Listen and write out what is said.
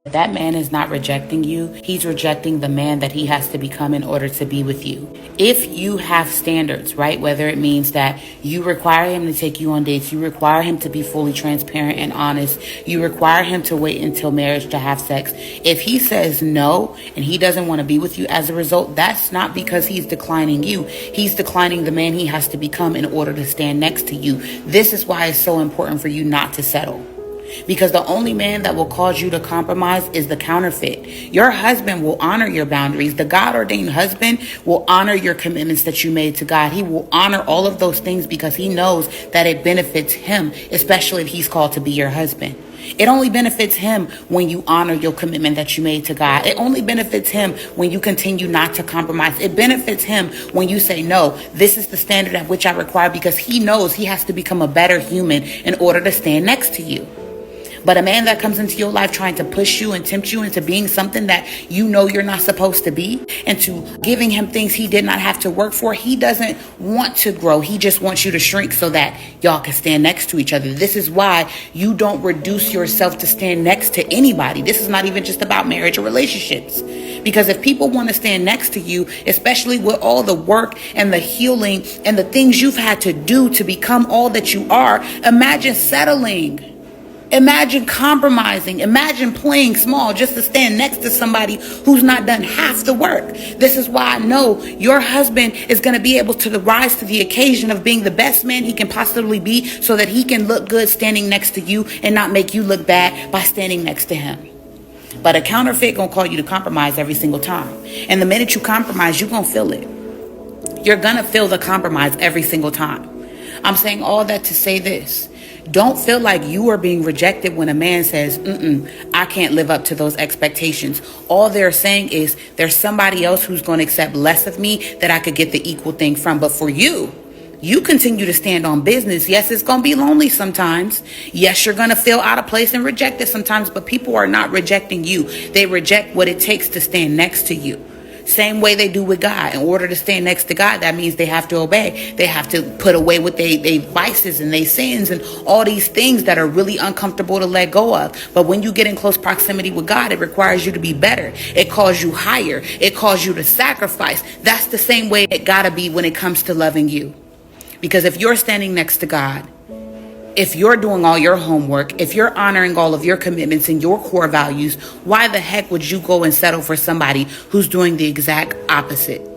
That man is not rejecting you. He's rejecting the man that he has to become in order to be with you. If you have standards, right? Whether it means that you require him to take you on dates, you require him to be fully transparent and honest, you require him to wait until marriage to have sex. If he says no and he doesn't want to be with you as a result, that's not because he's declining you. He's declining the man he has to become in order to stand next to you. This is why it's so important for you not to settle. Because the only man that will cause you to compromise is the counterfeit. Your husband will honor your boundaries. The God-ordained husband will honor your commitments that you made to God. He will honor all of those things because he knows that it benefits him, especially if he's called to be your husband. It only benefits him when you honor your commitment that you made to God. It only benefits him when you continue not to compromise. It benefits him when you say, no, this is the standard at which I require, because he knows he has to become a better human in order to stand next to you. But a man that comes into your life trying to push you and tempt you into being something that you know you're not supposed to be, and to giving him things he did not have to work for, he doesn't want to grow. He just wants you to shrink so that y'all can stand next to each other. This is why you don't reduce yourself to stand next to anybody. This is not even just about marriage or relationships. Because if people want to stand next to you, especially with all the work and the healing and the things you've had to do to become all that you are, imagine settling. Imagine compromising. Imagine playing small just to stand next to somebody who's not done half the work. This is why I know your husband is going to be able to rise to the occasion of being the best man he can possibly be, so that he can look good standing next to you and not make you look bad by standing next to him. But a counterfeit gonna call you to compromise every single time. And the minute you compromise, you're gonna feel it. You're gonna feel the compromise every single time. I'm saying all that to say this. Don't feel like you are being rejected when a man says, I can't live up to those expectations. All they're saying is there's somebody else who's going to accept less of me that I could get the equal thing from. But for you, you continue to stand on business. Yes, it's going to be lonely sometimes. Yes, you're going to feel out of place and rejected sometimes. But people are not rejecting you. They reject what it takes to stand next to you. Same way they do with God. In order to stand next to God, that means they have to obey. They have to put away with their vices and their sins and all these things that are really uncomfortable to let go of. But when you get in close proximity with God, it requires you to be better. It calls you higher. It calls you to sacrifice. That's the same way it gotta be when it comes to loving you. Because if you're standing next to God, if you're doing all your homework, if you're honoring all of your commitments and your core values, why the heck would you go and settle for somebody who's doing the exact opposite?